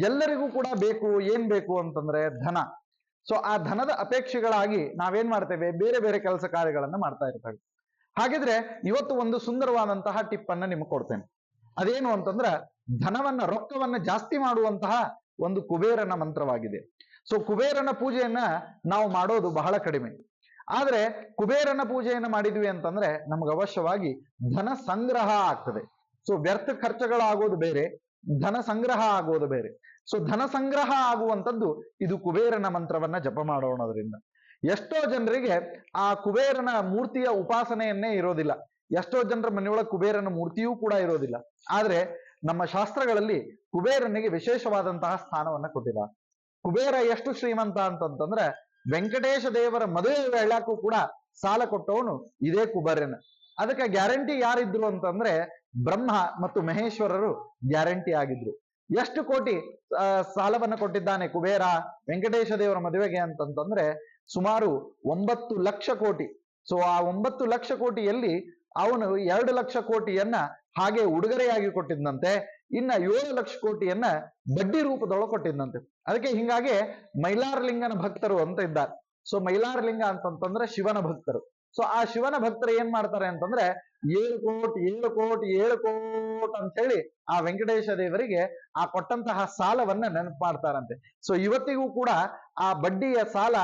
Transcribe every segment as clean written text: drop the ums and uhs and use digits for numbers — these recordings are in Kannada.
ಎಲ್ಲರಿಗೂ ಕೂಡ ಬೇಕು, ಏನ್ ಬೇಕು ಅಂತಂದ್ರೆ ಧನ. ಸೊ ಆ ಧನದ ಅಪೇಕ್ಷೆಗಳಾಗಿ ನಾವೇನ್ ಮಾಡ್ತೇವೆ, ಬೇರೆ ಬೇರೆ ಕೆಲಸ ಕಾರ್ಯಗಳನ್ನ ಮಾಡ್ತಾ ಇರ್ತೇವೆ. ಹಾಗಿದ್ರೆ ಇವತ್ತು ಒಂದು ಸುಂದರವಾದಂತಹ ಟಿಪ್ ಅನ್ನ ನಿಮ್ಗೆ ಕೊಡ್ತೇನೆ. ಅದೇನು ಅಂತಂದ್ರ ಧನವನ್ನ, ರೊಕ್ಕವನ್ನ ಜಾಸ್ತಿ ಮಾಡುವಂತಹ ಒಂದು ಕುಬೇರನ ಮಂತ್ರವಾಗಿದೆ. ಸೊ ಕುಬೇರನ ಪೂಜೆಯನ್ನ ನಾವು ಮಾಡೋದು ಬಹಳ ಕಡಿಮೆ. ಆದ್ರೆ ಕುಬೇರನ ಪೂಜೆಯನ್ನ ಮಾಡಿದ್ವಿ ಅಂತಂದ್ರೆ ನಮ್ಗೆ ಅವಶ್ಯವಾಗಿ ಧನ ಸಂಗ್ರಹ ಆಗ್ತದೆ. ಸೊ ವ್ಯರ್ಥ ಖರ್ಚುಗಳಾಗೋದು ಬೇರೆ, ಧನ ಸಂಗ್ರಹ ಆಗೋದು ಬೇರೆ. ಸೊ ಧನ ಸಂಗ್ರಹ ಆಗುವಂಥದ್ದು ಇದು ಕುಬೇರನ ಮಂತ್ರವನ್ನ ಜಪ ಮಾಡೋಣದ್ರಿಂದ. ಎಷ್ಟೋ ಜನರಿಗೆ ಆ ಕುಬೇರನ ಮೂರ್ತಿಯ ಉಪಾಸನೆಯನ್ನೇ ಇರೋದಿಲ್ಲ. ಎಷ್ಟೋ ಜನರ ಮನೆಯೊಳಗೆ ಕುಬೇರನ ಮೂರ್ತಿಯೂ ಕೂಡ ಇರೋದಿಲ್ಲ. ಆದ್ರೆ ನಮ್ಮ ಶಾಸ್ತ್ರಗಳಲ್ಲಿ ಕುಬೇರನಿಗೆ ವಿಶೇಷವಾದಂತಹ ಸ್ಥಾನವನ್ನ ಕೊಟ್ಟಿದ್ದಾರೆ. ಕುಬೇರ ಎಷ್ಟು ಶ್ರೀಮಂತ ಅಂತಂತಂದ್ರೆ ವೆಂಕಟೇಶ ದೇವರ ಮದುವೆ ವೇಳಕ್ಕೂ ಕೂಡ ಸಾಲ ಕೊಟ್ಟವನು ಇದೇ ಕುಬೇರನ. ಅದಕ್ಕೆ ಗ್ಯಾರಂಟಿ ಯಾರಿದ್ರು ಅಂತಂದ್ರೆ ಬ್ರಹ್ಮ ಮತ್ತು ಮಹೇಶ್ವರರು ಗ್ಯಾರಂಟಿ ಆಗಿದ್ರು. ಎಷ್ಟು ಕೋಟಿ ಸಾಲವನ್ನ ಕೊಟ್ಟಿದ್ದಾನೆ ಕುಬೇರ ವೆಂಕಟೇಶ ದೇವರ ಮದುವೆಗೆ ಅಂತಂತಂದ್ರೆ ಸುಮಾರು 9 ಲಕ್ಷ ಕೋಟಿ. ಸೊ ಆ 9 ಲಕ್ಷ ಕೋಟಿಯಲ್ಲಿ ಅವನು 2 ಲಕ್ಷ ಕೋಟಿಯನ್ನ ಹಾಗೆ ಉಡುಗೊರೆಯಾಗಿ ಕೊಟ್ಟಿದ್ದಂತೆ, ಇನ್ನ 7 ಲಕ್ಷ ಕೋಟಿಯನ್ನ ಬಡ್ಡಿ ರೂಪದೊಳಗೆ ಕೊಟ್ಟಿದ್ದಂತೆ. ಅದಕ್ಕೆ ಹಿಂಗಾಗಿ ಮೈಲಾರಲಿಂಗನ ಭಕ್ತರು ಅಂತ ಇದ್ದಾರೆ. ಸೊ ಮೈಲಾರಲಿಂಗ ಅಂತಂತಂದ್ರೆ ಶಿವನ ಭಕ್ತರು. ಸೊ ಆ ಶಿವನ ಭಕ್ತರು ಏನ್ ಮಾಡ್ತಾರೆ ಅಂತಂದ್ರೆ 7 ಕೋಟಿ 7 ಕೋಟಿ 7 ಕೋಟಿ ಅಂತ ಹೇಳಿ ಆ ವೆಂಕಟೇಶ ದೇವರಿಗೆ ಆ ಕೊಟ್ಟಂತಹ ಸಾಲವನ್ನ ನೆನಪು ಮಾಡ್ತಾರಂತೆ. ಸೊ ಇವತ್ತಿಗೂ ಕೂಡ ಆ ಬಡ್ಡಿಯ ಸಾಲ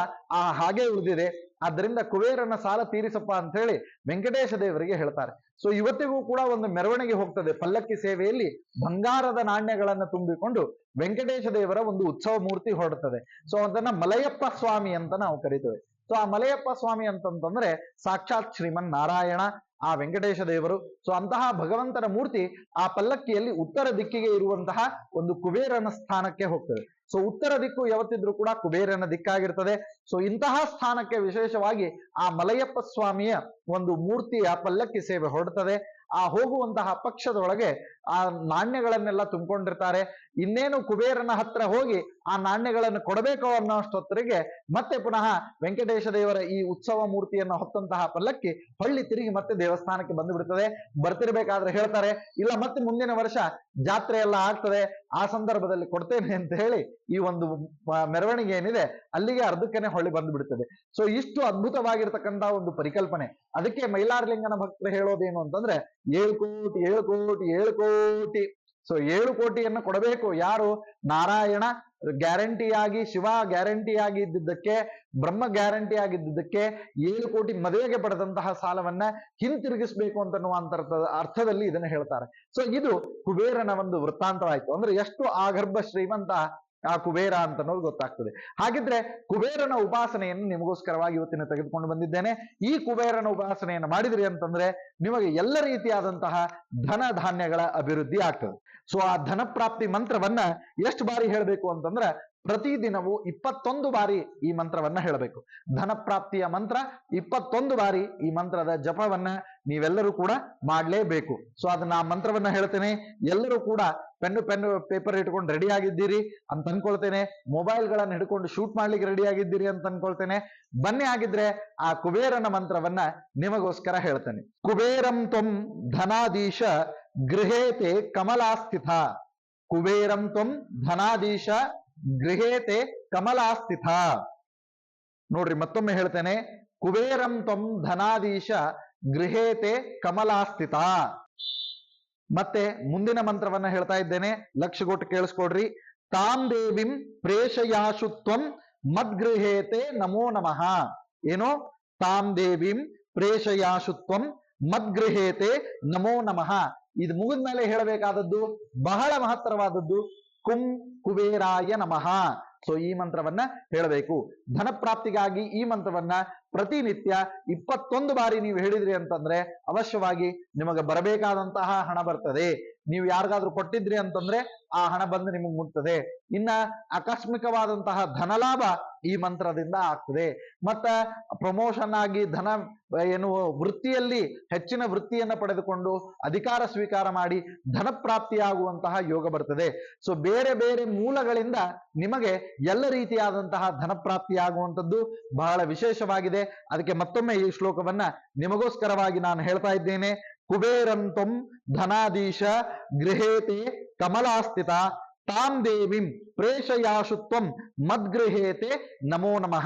ಹಾಗೆ ಉಳಿದಿದೆ. ಆದ್ದರಿಂದ ಕುಬೇರನ ಸಾಲ ತೀರಿಸಪ್ಪ ಅಂತ ಹೇಳಿ ವೆಂಕಟೇಶ ದೇವರಿಗೆ ಹೇಳ್ತಾರೆ. ಸೊ ಇವತ್ತಿಗೂ ಕೂಡ ಒಂದು ಮೆರವಣಿಗೆ ಹೋಗ್ತದೆ, ಪಲ್ಲಕ್ಕಿ ಸೇವೆಯಲ್ಲಿ ಬಂಗಾರದ ನಾಣ್ಯಗಳನ್ನ ತುಂಬಿಕೊಂಡು ವೆಂಕಟೇಶ ದೇವರ ಒಂದು ಉತ್ಸವ ಮೂರ್ತಿ ಹೊರಡ್ತದೆ. ಸೊ ಅದನ್ನ ಮಲಯಪ್ಪ ಸ್ವಾಮಿ ಅಂತ ನಾವು ಕರಿತೇವೆ. ಸೊ ಆ ಮಲಯಪ್ಪ ಸ್ವಾಮಿ ಅಂತಂತಂದ್ರೆ ಸಾಕ್ಷಾತ್ ಶ್ರೀಮನ್ ನಾರಾಯಣ ಆ ವೆಂಕಟೇಶ ದೇವರು. ಸೊ ಅಂತಹ ಭಗವಂತನ ಮೂರ್ತಿ ಆ ಪಲ್ಲಕ್ಕಿಯಲ್ಲಿ ಉತ್ತರ ದಿಕ್ಕಿಗೆ ಇರುವಂತಹ ಒಂದು ಕುಬೇರನ ಸ್ಥಾನಕ್ಕೆ ಹೋಗ್ತದೆ. ಸೊ ಉತ್ತರ ದಿಕ್ಕು ಯಾವತ್ತಿದ್ರೂ ಕೂಡ ಕುಬೇರನ ದಿಕ್ಕಾಗಿರ್ತದೆ. ಸೊ ಇಂತಹ ಸ್ಥಾನಕ್ಕೆ ವಿಶೇಷವಾಗಿ ಆ ಮಲಯಪ್ಪ ಸ್ವಾಮಿಯ ಒಂದು ಮೂರ್ತಿಯ ಪಲ್ಲಕ್ಕಿ ಸೇವೆ ಹೊರಡ್ತದೆ. ಆ ಹೋಗುವಂತಹ ಪಕ್ಷದೊಳಗೆ ಆ ನಾಣ್ಯಗಳನ್ನೆಲ್ಲ ತುಂಬಿಕೊಂಡಿರ್ತಾರೆ. ಇನ್ನೇನು ಕುಬೇರನ ಹತ್ರ ಹೋಗಿ ಆ ನಾಣ್ಯಗಳನ್ನು ಕೊಡಬೇಕು ಅನ್ನೋಷ್ಟೊತ್ತರಿಗೆ ಮತ್ತೆ ಪುನಃ ವೆಂಕಟೇಶ ದೇವರ ಈ ಉತ್ಸವ ಮೂರ್ತಿಯನ್ನು ಹೊತ್ತಂತಹ ಪಲ್ಲಕ್ಕಿ ಹೊಳ್ಳಿ ತಿರುಗಿ ಮತ್ತೆ ದೇವಸ್ಥಾನಕ್ಕೆ ಬಂದು ಬಿಡ್ತದೆ. ಬರ್ತಿರ್ಬೇಕಾದ್ರೆ ಹೇಳ್ತಾರೆ, ಇಲ್ಲ ಮತ್ತೆ ಮುಂದಿನ ವರ್ಷ ಜಾತ್ರೆ ಎಲ್ಲ ಆಗ್ತದೆ, ಆ ಸಂದರ್ಭದಲ್ಲಿ ಕೊಡ್ತೇನೆ ಅಂತ ಹೇಳಿ ಈ ಒಂದು ಮೆರವಣಿಗೆ ಏನಿದೆ ಅಲ್ಲಿಗೆ ಅರ್ಧಕ್ಕನೆ ಹೊಳ್ಳಿ ಬಂದು ಬಿಡ್ತದೆ. ಸೊ ಇಷ್ಟು ಅದ್ಭುತವಾಗಿರ್ತಕ್ಕಂಥ ಒಂದು ಪರಿಕಲ್ಪನೆ. ಅದಕ್ಕೆ ಮೈಲಾರಲಿಂಗನ ಭಕ್ತರು ಹೇಳೋದೇನು ಅಂತಂದ್ರೆ 7 ಕೋಟಿ 7 ಕೋಟಿ 7 ಕೋಟಿ. ಸೊ 7 ಕೋಟಿಯನ್ನು ಕೊಡಬೇಕು. ಯಾರು? ನಾರಾಯಣ ಗ್ಯಾರಂಟಿಯಾಗಿ, ಶಿವ ಗ್ಯಾರಂಟಿಯಾಗಿ ಇದ್ದಿದ್ದಕ್ಕೆ, ಬ್ರಹ್ಮ ಗ್ಯಾರಂಟಿ ಆಗಿದ್ದಕ್ಕೆ 7 ಕೋಟಿ ಮದುವೆಗೆ ಪಡೆದಂತಹ ಸಾಲವನ್ನ ಹಿಂತಿರುಗಿಸ್ಬೇಕು ಅಂತನ್ನುವಂತ ಅರ್ಥದಲ್ಲಿ ಇದನ್ನ ಹೇಳ್ತಾರೆ. ಸೊ ಇದು ಕುಬೇರನ ಒಂದು ವೃತ್ತಾಂತವಾಯ್ತು. ಅಂದ್ರೆ ಎಷ್ಟು ಆಗರ್ಭ ಶ್ರೀಮಂತ ಆ ಕುಬೇರ ಅಂತ ಅನ್ನೋದು ಗೊತ್ತಾಗ್ತದೆ. ಹಾಗಿದ್ರೆ ಕುಬೇರನ ಉಪಾಸನೆಯನ್ನು ನಿಮಗೋಸ್ಕರವಾಗಿ ಇವತ್ತಿನ ತೆಗೆದುಕೊಂಡು ಬಂದಿದ್ದೇನೆ. ಈ ಕುಬೇರನ ಉಪಾಸನೆಯನ್ನು ಮಾಡಿದ್ರಿ ಅಂತಂದ್ರೆ ನಿಮಗೆ ಎಲ್ಲ ರೀತಿಯಾದಂತಹ ಧನ ಧಾನ್ಯಗಳ ಅಭಿವೃದ್ಧಿ ಆಗ್ತದೆ. ಸೊ ಆ ಧನ ಪ್ರಾಪ್ತಿ ಮಂತ್ರವನ್ನ ಎಷ್ಟು ಬಾರಿ ಹೇಳಬೇಕು ಅಂತಂದ್ರೆ ಪ್ರತಿದಿನವೂ 21 ಬಾರಿ ಈ ಮಂತ್ರವನ್ನ ಹೇಳಬೇಕು. ಧನ ಪ್ರಾಪ್ತಿಯ ಮಂತ್ರ 21 ಬಾರಿ ಈ ಮಂತ್ರದ ಜಪವನ್ನ ನೀವೆಲ್ಲರೂ ಕೂಡ ಮಾಡಲೇಬೇಕು. ಸೊ ಅದನ್ನ ಆ ಮಂತ್ರವನ್ನ ಹೇಳ್ತೇನೆ. ಎಲ್ಲರೂ ಕೂಡ ಪೆನ್ನು ಪೇಪರ್ ಇಟ್ಕೊಂಡು ರೆಡಿ ಆಗಿದ್ದೀರಿ ಅಂತ ಅನ್ಕೊಳ್ತೇನೆ. ಮೊಬೈಲ್ಗಳನ್ನು ಹಿಡ್ಕೊಂಡು ಶೂಟ್ ಮಾಡ್ಲಿಕ್ಕೆ ರೆಡಿ ಆಗಿದ್ದೀರಿ ಅಂತ ಅನ್ಕೊಳ್ತೇನೆ. ಬನ್ನಿ ಆಗಿದ್ರೆ ಆ ಕುಬೇರನ ಮಂತ್ರವನ್ನ ನಿಮಗೋಸ್ಕರ ಹೇಳ್ತೇನೆ. ಕುಬೇರಂ ತ್ವಂ ಧನಾಧೀಶ ಗೃಹೇತೆ ಕಮಲಾಸ್ಥಿತ. ಕುಬೇರಂ ತ್ವಂ ಧನಾಧೀಶ ಗೃಹೇತೆ ಕಮಲಾಸ್ಥಿತ. ನೋಡ್ರಿ ಮತ್ತೊಮ್ಮೆ ಹೇಳ್ತೇನೆ, ಕುಬೇರಂ ತ್ವಂ ಧನಾಧೀಶ ಗೃಹೇತೆ ಕಮಲಾಸ್ಥಿತ. ಮತ್ತೆ ಮುಂದಿನ ಮಂತ್ರವನ್ನ ಹೇಳ್ತಾ ಇದ್ದೇನೆ, ಲಕ್ಷಗೊಟ್ಟು ಕೇಳಿಸ್ಕೊಡ್ರಿ. ತಾಂ ದೇವಿಂ ಪ್ರೇಷಯಾಶು ತ್ವಂ ಮದ್ಗೃಹೇತೆ ನಮೋ ನಮಃ. ಏನೋ ತಾಂ ದೇವಿಂ ಪ್ರೇಷಯಾಶು ತ್ವಂ ಮದ್ಗೃಹೇತೆ ನಮೋ ನಮಃ. ಇದು ಮುಗಿದ್ಮೇಲೆ ಹೇಳಬೇಕಾದದ್ದು ಬಹಳ ಮಹತ್ತರವಾದದ್ದು, ಕುಂ ಕುಬೇರಾಯ ನಮಃ. ಸೊ ಈ ಮಂತ್ರವನ್ನ ಹೇಳಬೇಕು. ಧನ ಪ್ರಾಪ್ತಿಗಾಗಿ ಈ ಮಂತ್ರವನ್ನ ಪ್ರತಿನಿತ್ಯ 21 ಬಾರಿ ನೀವು ಹೇಳಿದ್ರಿ ಅಂತಂದ್ರೆ ಅವಶ್ಯವಾಗಿ ನಿಮಗೆ ಬರಬೇಕಾದಂತಹ ಹಣ ಬರ್ತದೆ. ನೀವು ಯಾರಿಗಾದ್ರೂ ಕೊಟ್ಟಿದ್ರಿ ಅಂತಂದ್ರೆ ಆ ಹಣ ಬಂದು ನಿಮಗೆ ಮುಟ್ತದೆ. ಇನ್ನ ಆಕಸ್ಮಿಕವಾದಂತಹ ಧನಲಾಭ ಈ ಮಂತ್ರದಿಂದ ಆಗ್ತದೆ. ಮತ್ತ ಪ್ರಮೋಷನ್ ಆಗಿ ಧನ ಏನು ವೃತ್ತಿಯಲ್ಲಿ ಹೆಚ್ಚಿನ ವೃತ್ತಿಯನ್ನ ಪಡೆದುಕೊಂಡು ಅಧಿಕಾರ ಸ್ವೀಕಾರ ಮಾಡಿ ಧನ ಪ್ರಾಪ್ತಿಯಾಗುವಂತಹ ಯೋಗ ಬರ್ತದೆ. ಸೊ ಬೇರೆ ಬೇರೆ ಮೂಲಗಳಿಂದ ನಿಮಗೆ ಎಲ್ಲ ರೀತಿಯಾದಂತಹ ಧನ ಪ್ರಾಪ್ತಿಯಾಗುವಂಥದ್ದು ಬಹಳ ವಿಶೇಷವಾಗಿದೆ. ಅದಕ್ಕೆ ಮತ್ತೊಮ್ಮೆ ಈ ಶ್ಲೋಕವನ್ನ ನಿಮಗೋಸ್ಕರವಾಗಿ ನಾನು ಹೇಳ್ತಾ ಇದ್ದೇನೆ. ಕುಬೇರಂ ತ್ವಂ ಧನಾಧೀಶ ಗೃಹೇತೆ ಕಮಲಾಸ್ಥಿತ. ತಾಂ ದೇವಿಂ ಪ್ರೇಷಯಾಶುತ್ವಂ ಮದ್ಗೃಹೇತೆ ನಮೋ ನಮಃ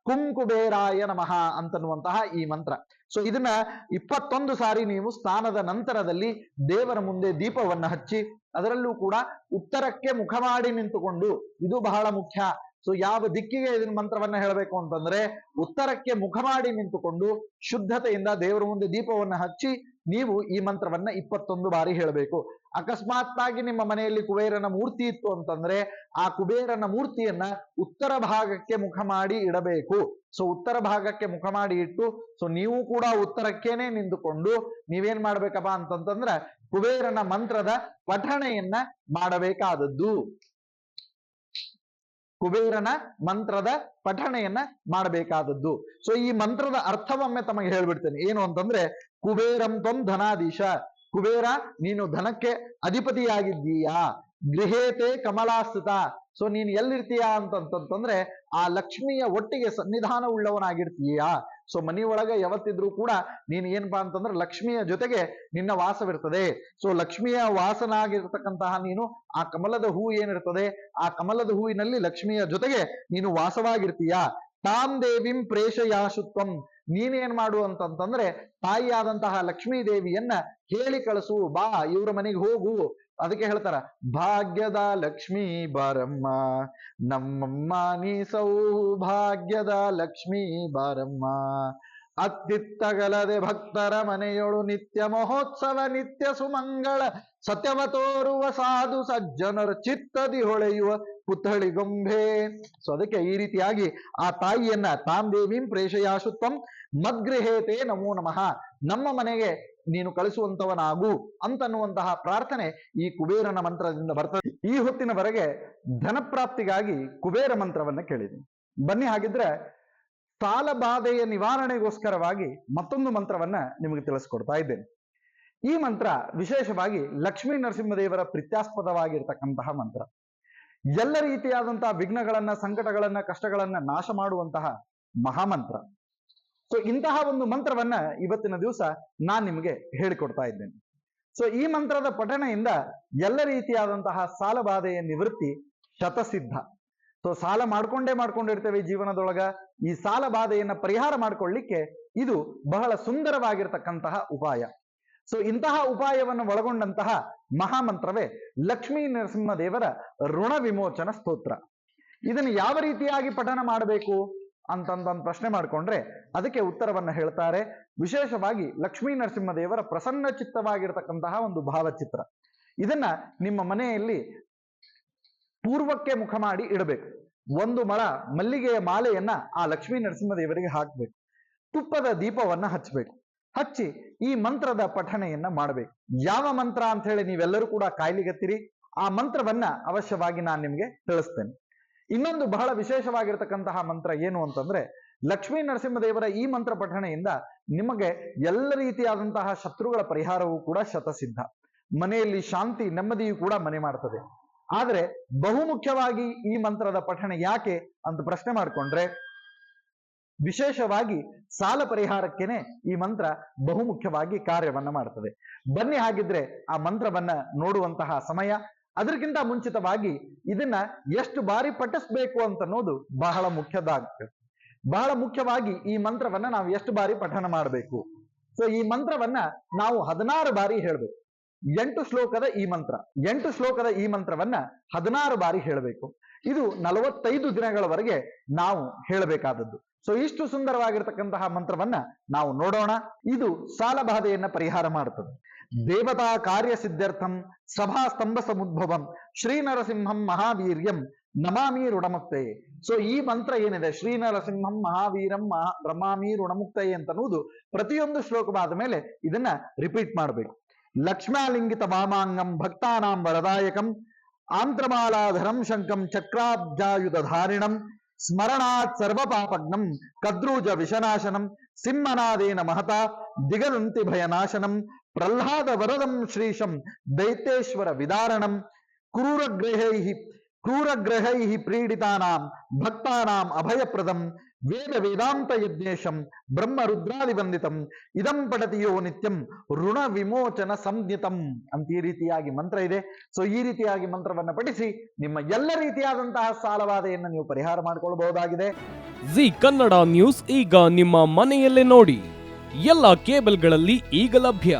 ಕುಂಕುಬೇರಾಯ ನಮಃ ಅಂತನ್ನುವಂತಹ ಈ ಮಂತ್ರ. ಸೊ ಇದನ್ನ 21 ಸಾರಿ ನೀವು ಸ್ನಾನದ ನಂತರದಲ್ಲಿ ದೇವರ ಮುಂದೆ ದೀಪವನ್ನ ಹಚ್ಚಿ, ಅದರಲ್ಲೂ ಕೂಡ ಉತ್ತರಕ್ಕೆ ಮುಖ ಮಾಡಿ ನಿಂತುಕೊಂಡು, ಇದು ಬಹಳ ಮುಖ್ಯ. ಸೊ ಯಾವ ದಿಕ್ಕಿಗೆ ಇದನ್ನ ಮಂತ್ರವನ್ನ ಹೇಳಬೇಕು ಅಂತಂದ್ರೆ ಉತ್ತರಕ್ಕೆ ಮುಖ ಮಾಡಿ ನಿಂತುಕೊಂಡು ಶುದ್ಧತೆಯಿಂದ ದೇವರ ಮುಂದೆ ದೀಪವನ್ನ ಹಚ್ಚಿ ನೀವು ಈ ಮಂತ್ರವನ್ನ 21 ಬಾರಿ ಹೇಳಬೇಕು. ಅಕಸ್ಮಾತ್ತಾಗಿ ನಿಮ್ಮ ಮನೆಯಲ್ಲಿ ಕುಬೇರನ ಮೂರ್ತಿ ಇತ್ತು ಅಂತಂದ್ರೆ ಆ ಕುಬೇರನ ಮೂರ್ತಿಯನ್ನ ಉತ್ತರ ಭಾಗಕ್ಕೆ ಮುಖ ಮಾಡಿ ಇಡಬೇಕು. ಸೊ ಉತ್ತರ ಭಾಗಕ್ಕೆ ಮುಖ ಮಾಡಿ ಇಟ್ಟು, ಸೊ ನೀವು ಕೂಡ ಉತ್ತರಕ್ಕೇನೆ ನಿಂತುಕೊಂಡು ನೀವೇನ್ ಮಾಡ್ಬೇಕಪ್ಪ ಅಂತಂತಂದ್ರ ಕುಬೇರನ ಮಂತ್ರದ ಪಠಣೆಯನ್ನ ಮಾಡಬೇಕಾದದ್ದು. ಕುಬೇರನ ಮಂತ್ರದ ಪಠಣೆಯನ್ನ ಮಾಡಬೇಕಾದದ್ದು. ಸೊ ಈ ಮಂತ್ರದ ಅರ್ಥವೊಮ್ಮೆ ತಮಗೆ ಹೇಳ್ಬಿಡ್ತೇನೆ. ಏನು ಅಂತಂದ್ರೆ ಕುಬೇರಂ ತ್ವಂ ಧನಾಧೀಶ, ಕುಬೇರ ನೀನು ಧನಕ್ಕೆ ಅಧಿಪತಿಯಾಗಿದ್ದೀಯಾ. ಗೃಹೇತೆ ಕಮಲಾಸ್ಥಿತ, ಸೊ ನೀನು ಎಲ್ಲಿರ್ತೀಯಾ ಅಂತಂತಂದ್ರೆ ಆ ಲಕ್ಷ್ಮಿಯ ಒಟ್ಟಿಗೆ ಸನ್ನಿಧಾನ ಉಳ್ಳವನಾಗಿರ್ತೀಯಾ. ಸೊ ಮನೆಯೊಳಗೆ ಯಾವತ್ತಿದ್ರೂ ಕೂಡ ನೀನು ಏನಪ್ಪಾ ಅಂತಂದ್ರೆ ಲಕ್ಷ್ಮಿಯ ಜೊತೆಗೆ ನಿನ್ನ ವಾಸವಿರ್ತದೆ. ಸೊ ಲಕ್ಷ್ಮಿಯ ವಾಸನಾಗಿರ್ತಕ್ಕಂತಹ ನೀನು ಆ ಕಮಲದ ಹೂ ಏನಿರ್ತದೆ ಆ ಕಮಲದ ಹೂವಿನಲ್ಲಿ ಲಕ್ಷ್ಮಿಯ ಜೊತೆಗೆ ನೀನು ವಾಸವಾಗಿರ್ತೀಯಾ. ತಾಂ ದೇವಿಂ ಪ್ರೇಷಯಾಶುತ್ವಂ, ನೀನೇನ್ ಮಾಡು ಅಂತಂತಂದ್ರೆ ತಾಯಿಯಾದಂತಹ ಲಕ್ಷ್ಮೀ ದೇವಿಯನ್ನ ಹೇಳಿ ಕಳಿಸು, ಬಾ ಇವ್ರ ಮನೆಗೆ ಹೋಗು. ಅದಕ್ಕೆ ಹೇಳ್ತಾರ ಭಾಗ್ಯದ ಲಕ್ಷ್ಮೀ ಬಾರಮ್ಮ ನಮ್ಮಮ್ಮ ನೀ ಸೌಭಾಗ್ಯದ ಲಕ್ಷ್ಮೀ ಬಾರಮ್ಮ. ಅತ್ತಿತ್ತಗಲದೆ ಭಕ್ತರ ಮನೆಯೊಳು ನಿತ್ಯ ಮಹೋತ್ಸವ ನಿತ್ಯ ಸುಮಂಗಳ ಸತ್ಯವ ತೋರುವ ಸಾಧು ಸಜ್ಜನರ ಚಿತ್ತದಿ ಹೊಳೆಯುವ ಪುತ್ಥಳಿ ಗೊಂಬೆ. ಸೊ ಅದಕ್ಕೆ ಈ ರೀತಿಯಾಗಿ ಆ ತಾಯಿಯನ್ನ ತಾಂ ದೇವೀಂ ಪ್ರೇಷಯಾಶುತ್ವಂ ಮದ್ಗೃಹೇತೆ ನಮೋ ನಮಃ, ನಮ್ಮ ಮನೆಗೆ ನೀನು ಕಳಿಸುವಂತವನಾಗು ಅಂತನ್ನುವಂತಹ ಪ್ರಾರ್ಥನೆ ಈ ಕುಬೇರನ ಮಂತ್ರದಿಂದ ಬರ್ತದೆ. ಈ ಹೊತ್ತಿನವರೆಗೆ ಧನಪ್ರಾಪ್ತಿಗಾಗಿ ಕುಬೇರ ಮಂತ್ರವನ್ನ ಕೇಳಿದ್ವಿ. ಬನ್ನಿ ಹಾಗಿದ್ರೆ ಸಾಲ ಬಾಧೆಯ ನಿವಾರಣೆಗೋಸ್ಕರವಾಗಿ ಮತ್ತೊಂದು ಮಂತ್ರವನ್ನ ನಿಮಗೆ ತಿಳಿಸ್ಕೊಡ್ತಾ ಇದ್ದೇನೆ. ಈ ಮಂತ್ರ ವಿಶೇಷವಾಗಿ ಲಕ್ಷ್ಮೀ ನರಸಿಂಹದೇವರ ಪ್ರೀತ್ಯಾಸ್ಪದವಾಗಿರ್ತಕ್ಕಂತಹ ಮಂತ್ರ. ಎಲ್ಲ ರೀತಿಯಾದಂತಹ ವಿಘ್ನಗಳನ್ನ, ಸಂಕಟಗಳನ್ನ, ಕಷ್ಟಗಳನ್ನ ನಾಶ ಮಾಡುವಂತಹ ಮಹಾಮಂತ್ರ. ಸೊ ಇಂತಹ ಒಂದು ಮಂತ್ರವನ್ನ ಇವತ್ತಿನ ದಿವಸ ನಾನ್ ನಿಮಗೆ ಹೇಳಿಕೊಡ್ತಾ ಇದ್ದೇನೆ. ಸೊ ಈ ಮಂತ್ರದ ಪಠಣೆಯಿಂದ ಎಲ್ಲ ರೀತಿಯಾದಂತಹ ಸಾಲ ಬಾಧೆಯ ನಿವೃತ್ತಿ ಶತಸಿದ್ಧ. ಸೊ ಸಾಲ ಮಾಡ್ಕೊಂಡಿರ್ತೇವೆ ಜೀವನದೊಳಗ. ಈ ಸಾಲ ಬಾಧೆಯನ್ನ ಪರಿಹಾರ ಮಾಡ್ಕೊಳ್ಳಿಕ್ಕೆ ಇದು ಬಹಳ ಸುಂದರವಾಗಿರ್ತಕ್ಕಂತಹ ಉಪಾಯ. ಸೊ ಇಂತಹ ಉಪಾಯವನ್ನು ಒಳಗೊಂಡಂತಹ ಮಹಾಮಂತ್ರವೇ ಲಕ್ಷ್ಮೀ ನರಸಿಂಹದೇವರ ಋಣ ವಿಮೋಚನ ಸ್ತೋತ್ರ. ಇದನ್ನು ಯಾವ ರೀತಿಯಾಗಿ ಪಠನ ಮಾಡಬೇಕು ಅಂತಂದ ಪ್ರಶ್ನೆ ಮಾಡ್ಕೊಂಡ್ರೆ ಅದಕ್ಕೆ ಉತ್ತರವನ್ನ ಹೇಳ್ತಾರೆ. ವಿಶೇಷವಾಗಿ ಲಕ್ಷ್ಮೀ ನರಸಿಂಹದೇವರ ಪ್ರಸನ್ನ ಚಿತ್ತವಾಗಿರ್ತಕ್ಕಂತಹ ಒಂದು ಭಾವಚಿತ್ರ, ಇದನ್ನ ನಿಮ್ಮ ಮನೆಯಲ್ಲಿ ಪೂರ್ವಕ್ಕೆ ಮುಖ ಮಾಡಿ ಇಡಬೇಕು. 1 ಮೊಳ ಮಲ್ಲಿಗೆಯ ಮಾಲೆಯನ್ನ ಆ ಲಕ್ಷ್ಮೀ ನರಸಿಂಹದೇವರಿಗೆ ಹಾಕ್ಬೇಕು. ತುಪ್ಪದ ದೀಪವನ್ನ ಹಚ್ಚಬೇಕು. ಹಚ್ಚಿ ಈ ಮಂತ್ರದ ಪಠಣೆಯನ್ನ ಮಾಡಬೇಕು. ಯಾವ ಮಂತ್ರ ಅಂತ ಹೇಳಿ ನೀವೆಲ್ಲರೂ ಕೂಡ ಕಾಯ್ಲಿಗತ್ತೀರಿ. ಆ ಮಂತ್ರವನ್ನ ಅವಶ್ಯವಾಗಿ ನಾನು ನಿಮಗೆ ತಿಳಿಸ್ತೇನೆ. ಇನ್ನೊಂದು ಬಹಳ ವಿಶೇಷವಾಗಿರ್ತಕ್ಕಂತಹ ಮಂತ್ರ ಏನು ಅಂತಂದ್ರೆ ಲಕ್ಷ್ಮೀ ನರಸಿಂಹದೇವರ ಈ ಮಂತ್ರ ಪಠಣೆಯಿಂದ ನಿಮಗೆ ಎಲ್ಲ ರೀತಿಯಾದಂತಹ ಶತ್ರುಗಳ ಪರಿಹಾರವೂ ಕೂಡ ಶತಸಿದ್ಧ. ಮನೆಯಲ್ಲಿ ಶಾಂತಿ ನೆಮ್ಮದಿಯೂ ಕೂಡ ಮನೆ ಮಾಡ್ತದೆ. ಆದ್ರೆ ಬಹುಮುಖ್ಯವಾಗಿ ಈ ಮಂತ್ರದ ಪಠಣೆ ಯಾಕೆ ಅಂತ ಪ್ರಶ್ನೆ ಮಾಡ್ಕೊಂಡ್ರೆ ವಿಶೇಷವಾಗಿ ಸಾಲ ಪರಿಹಾರಕ್ಕೇನೆ ಈ ಮಂತ್ರ ಬಹುಮುಖ್ಯವಾಗಿ ಕಾರ್ಯವನ್ನ ಮಾಡ್ತದೆ. ಬನ್ನಿ ಹಾಗಿದ್ರೆ ಆ ಮಂತ್ರವನ್ನ ನೋಡುವಂತಹ ಸಮಯ. ಅದಕ್ಕಿಂತ ಮುಂಚಿತವಾಗಿ ಇದನ್ನ ಎಷ್ಟು ಬಾರಿ ಪಠಿಸ್ಬೇಕು ಅಂತ ಅನ್ನೋದು ಬಹಳ ಮುಖ್ಯದಾಗ್ತದೆ. ಬಹಳ ಮುಖ್ಯವಾಗಿ ಈ ಮಂತ್ರವನ್ನ ನಾವು ಎಷ್ಟು ಬಾರಿ ಪಠನ ಮಾಡಬೇಕು. ಸೊ ಈ ಮಂತ್ರವನ್ನ ನಾವು 16 ಬಾರಿ ಹೇಳ್ಬೇಕು. 8 ಶ್ಲೋಕದ ಈ ಮಂತ್ರ, 8 ಶ್ಲೋಕದ ಈ ಮಂತ್ರವನ್ನ 16 ಬಾರಿ ಹೇಳಬೇಕು. ಇದು 45 ದಿನಗಳವರೆಗೆ ನಾವು ಹೇಳಬೇಕಾದದ್ದು. ಸೊ ಇಷ್ಟು ಸುಂದರವಾಗಿರ್ತಕ್ಕಂತಹ ಮಂತ್ರವನ್ನ ನಾವು ನೋಡೋಣ. ಇದು ಸಾಲ ಬಾಧೆಯನ್ನ ಪರಿಹಾರ ಮಾಡುತ್ತದೆ. ದೇವತಾ ಕಾರ್ಯ ಸಿದ್ಧಾರ್ಥಂ ಸಭಾ ಸ್ತಂಭ ಸಮುದ್ಭವಂ ಶ್ರೀ ನರಸಿಂಹಂ ಮಹಾವೀರ್ಯಂ ನಮಾಮಿ ಋಣಮುಕ್ತೆ. ಸೊ ಈ ಮಂತ್ರ ಏನಿದೆ ಶ್ರೀ ನರಸಿಂಹಂ ಮಹಾವೀರಂ ನಮಾಮಿ ಋಣಮುಕ್ತೆ ಅಂತನ್ನುವುದು ಪ್ರತಿಯೊಂದು ಶ್ಲೋಕವಾದ ಮೇಲೆ ಇದನ್ನ ರಿಪೀಟ್ ಮಾಡಬೇಕು. ಲಕ್ಷ್ಮ್ಯಾಲಿಂಗಿತ ವಾಮಾಂಗಂ ಭಕ್ತಾನಾಂ ವರದಾಯಕಂ ಆಂತ್ರಮಾಲಾಧರಂ ಶಂಕಂ ಚಕ್ರಾಬ್ಜಾಯುಧ ಧಾರಿಣಂ ಸ್ಮರಣಾತ್ ಸರ್ವ ಪಾಪಗ್ನಂ ಕದ್ರೂಜ ವಿಷನಾಶನಂ ಸಿಂಹನಾದೇನ ಮಹತಾ ದಿಗದಂತಿ ಭಯನಾಶನಂ ಪ್ರಹ್ಲಾದ ವರದಂ ಶ್ರೀಶಂ ದೈತ್ಯೇಶ್ವರ ವಿದಾರಣಂ ಕ್ರೂರಗ್ರಹೈಃ ಪ್ರೀಡಿತಾನಾಂ ಭಕ್ತಾನಾಂ ಅಭಯಪ್ರದಂ ವೇದ ವೇದಾಂತ ಯಜ್ಞೇಶಂ ಬ್ರಹ್ಮ ರುದ್ರಾದಿ ವಂದಿತಂ ಇದಂ ಪಠತಿಯೋ ನಿತ್ಯಂ ಋಣ ವಿಮೋಚನ ಸಂಜ್ಞಿತಂ ಅಂತ ಈ ರೀತಿಯಾಗಿ ಮಂತ್ರ ಇದೆ. ಸೊ ಈ ರೀತಿಯಾಗಿ ಮಂತ್ರವನ್ನ ಪಠಿಸಿ ನಿಮ್ಮ ಎಲ್ಲ ರೀತಿಯಾದಂತಹ ಸಾಲಬಾಧೆಯನ್ನು ನೀವು ಪರಿಹಾರ ಮಾಡಿಕೊಳ್ಳಬಹುದಾಗಿದೆ. ಜಿ ಕನ್ನಡ ನ್ಯೂಸ್ ಈಗ ನಿಮ್ಮ ಮನೆಯಲ್ಲೇ ನೋಡಿ. ಎಲ್ಲ ಕೇಬಲ್ಗಳಲ್ಲಿ ಈಗ ಲಭ್ಯ.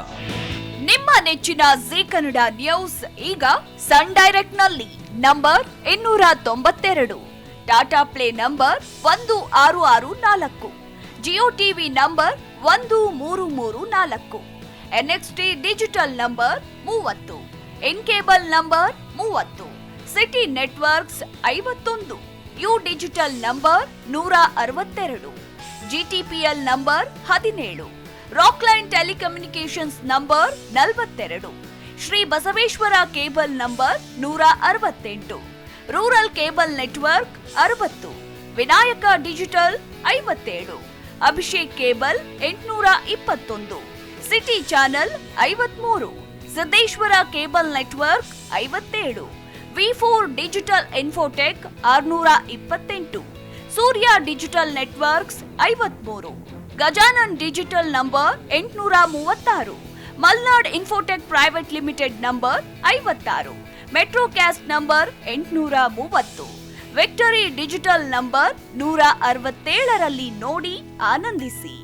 ನಿಮ್ಮ ನೆಚ್ಚಿನ ಜಿ ಕನ್ನಡ ನ್ಯೂಸ್ ಈಗ ಸನ್ ಡೈರೆಕ್ಟ್ ನಲ್ಲಿ number 292, Tata play number 1664, Jio TV number 1334, NXT digital number 30, in cable number 30, city networks 51, U digital number 162, GTPL number 17, Rockline telecommunications number 42, Shri Basaveshwara cable number 168, rural cable network 60, Vinayaka digital 57, Abhishek cable 821, city channel 53, Siddeshwara cable network 57, V4 digital Infotech 628, Surya digital networks 53, Gajanan digital number 836, Malnad Infotech Private Limited number 56, Metrocast number 830, Victory Digital number 167ರಲ್ಲಿ ನೋಡಿ ಆನಂದಿಸಿ.